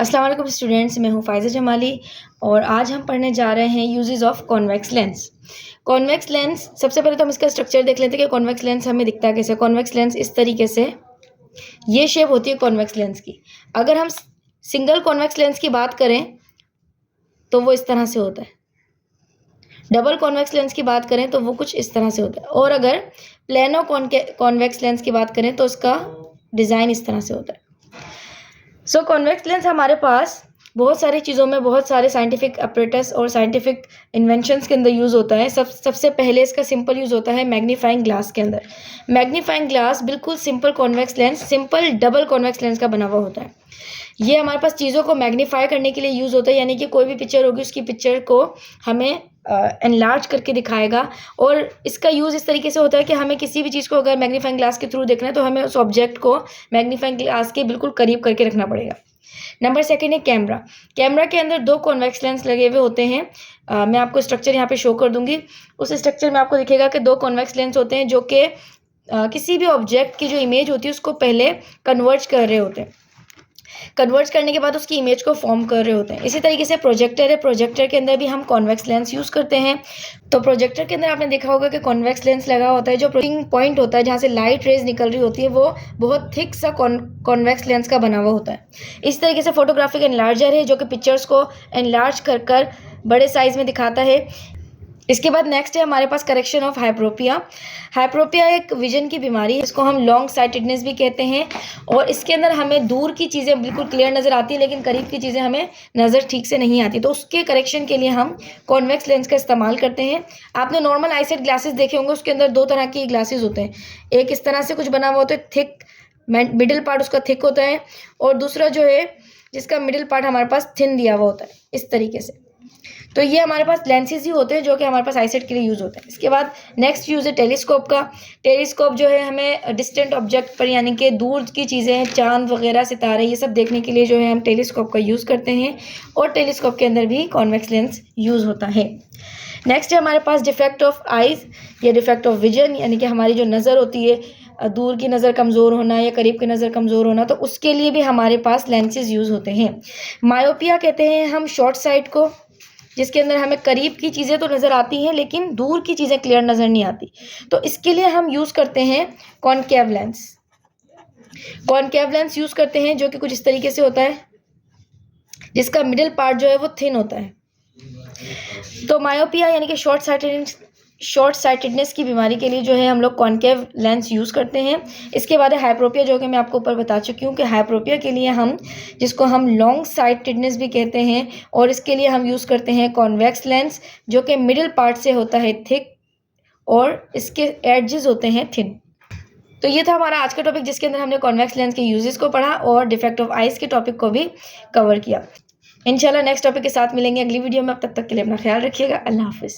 अस्सलाम वालेकुम स्टूडेंट्स, मैं हूँ फ़ाइज़ा जमाली और आज हम पढ़ने जा रहे हैं uses of convex lens. Convex lens, सबसे पहले तो हम इसका स्ट्रक्चर देख लेते हैं कि कॉन्वेक्स लेंस हमें दिखता कैसे। कॉन्वेक्स लेंस इस तरीके से, ये शेप होती है कॉन्वेक्स लेंस की। अगर हम सिंगल कॉन्वेक्स लेंस की बात करें तो वो इस तरह से होता है। डबल कॉन्वेक्स लेंस की बात करें तो वो कुछ इस तरह से होता है, और अगर प्लेनो कॉन्वेक्स लेंस की बात करें तो उसका डिज़ाइन इस तरह से होता है। सो कॉन्वेक्स लेंस हमारे पास बहुत सारी चीज़ों में, बहुत सारे साइंटिफिक अपरेटस और साइंटिफिक इन्वेंशंस के अंदर यूज़ होता है। सबसे पहले इसका सिंपल यूज़ होता है मैग्नीफाइंग ग्लास के अंदर। मैग्नीफाइंग ग्लास बिल्कुल simple convex lens, simple double convex lens का बना हुआ होता है। ये हमारे पास चीज़ों को मैग्नीफाई करने के लिए यूज़ होता है, यानी कि कोई भी पिक्चर होगी उसकी पिक्चर को हमें एनलार्ज करके दिखाएगा। और इसका यूज़ इस तरीके से होता है कि हमें किसी भी चीज़ को अगर मैग्नीफाइंग ग्लास के थ्रू देखना है तो हमें उस ऑब्जेक्ट को मैग्नीफाइंग ग्लास के बिल्कुल करीब करके रखना पड़ेगा। नंबर सेकंड है कैमरा। कैमरा के अंदर दो कॉन्वेक्स लेंस लगे हुए होते हैं। मैं आपको स्ट्रक्चर यहाँ पे शो कर दूंगी। उस स्ट्रक्चर में आपको दिखेगा कि दो कॉन्वेक्स लेंस होते हैं जो कि किसी भी ऑब्जेक्ट की जो इमेज होती है उसको पहले कन्वर्ज कर रहे होते हैं। कन्वर्ज करने के बाद उसकी इमेज को फॉर्म कर रहे होते हैं। इसी तरीके से प्रोजेक्टर है, प्रोजेक्टर के अंदर भी हम कॉन्वेक्स लेंस यूज़ करते हैं। तो प्रोजेक्टर के अंदर आपने देखा होगा कि कॉन्वेक्स लेंस लगा होता है। जो प्रोजेक्टिंग पॉइंट होता है जहाँ से लाइट रेज निकल रही होती है वो बहुत थिक सा कॉन्वेक्स लेंस का बना हुआ होता है। इस तरीके से फोटोग्राफिक एनलार्जर है जो कि पिक्चर्स को एनलार्ज कर बड़े साइज में दिखाता है। इसके बाद नेक्स्ट है हमारे पास करेक्शन ऑफ हाइप्रोपिया। हाइप्रोपिया एक विजन की बीमारी है, इसको हम लॉन्ग साइटेडनेस भी कहते हैं। और इसके अंदर हमें दूर की चीज़ें बिल्कुल क्लियर नज़र आती है लेकिन करीब की चीज़ें हमें नज़र ठीक से नहीं आती, तो उसके करेक्शन के लिए हम कॉन्वेक्स लेंस का इस्तेमाल करते हैं। आपने नॉर्मल आईसाइट ग्लासेस देखे होंगे, उसके अंदर दो तरह की ग्लासेस होते हैं। एक इस तरह से कुछ बना हुआ होता है, थिक, मिडिल पार्ट उसका थिक होता है, और दूसरा जो है जिसका मिडिल पार्ट हमारे पास थिन दिया हुआ होता है इस तरीके से। तो ये हमारे पास लेंसेज ही होते हैं जो कि हमारे पास आईसाइट के लिए यूज़ होते हैं। इसके बाद नेक्स्ट यूज़ है टेलीस्कोप का। टेलीस्कोप जो है हमें डिस्टेंट ऑब्जेक्ट पर, यानी कि दूर की चीज़ें, चांद वगैरह, सितारे, ये सब देखने के लिए जो है हम टेलीस्कोप का यूज़ करते हैं, और टेलीस्कोप के अंदर भी कॉन्वेक्स लेंस यूज़ होता है। नेक्स्ट है हमारे पास डिफेक्ट ऑफ आइज़ या डिफेक्ट ऑफ विजन, यानी कि हमारी जो नज़र होती है, दूर की नज़र कमज़ोर होना या करीब की नज़र कमज़ोर होना, तो उसके लिए भी हमारे पास लेंसेज यूज़ होते हैं। मायोपिया कहते हैं हम शॉर्ट साइट को, जिसके अंदर हमें करीब की चीज़ें तो नज़र आती हैं लेकिन दूर की चीज़ें क्लियर नज़र नहीं आती, तो इसके लिए हम यूज़ करते हैं concave lens. Concave lens use करते हैं जो कि कुछ इस तरीके से होता है, जिसका मिडिल पार्ट जो है वो थिन होता है। तो मायोपिया यानी कि शॉर्ट साइटेडनेस की बीमारी के लिए जो है हम लोग कॉनकेव लेंस यूज़ करते हैं। इसके बाद है हाइप्रोपिया, जो कि मैं आपको ऊपर बता चुकी हूँ कि हाइप्रोपिया के लिए हम, जिसको हम लॉन्ग साइटेडनेस भी कहते हैं, और इसके लिए हम यूज़ करते हैं कॉन्वेक्स लेंस जो कि मिडिल पार्ट से होता है थिक और इसके एडजेस होते हैं थिन। तो ये था हमारा आज का टॉपिक जिसके अंदर हमने कॉन्वेक्स लेंस के यूजेस को पढ़ा और डिफेक्ट ऑफ आइज़ के टॉपिक को भी कवर किया। इंशाल्लाह नेक्स्ट टॉपिक के साथ मिलेंगे अगली वीडियो में। अब तक के लिए अपना ख्याल रखिएगा। अल्लाह हाफिज़।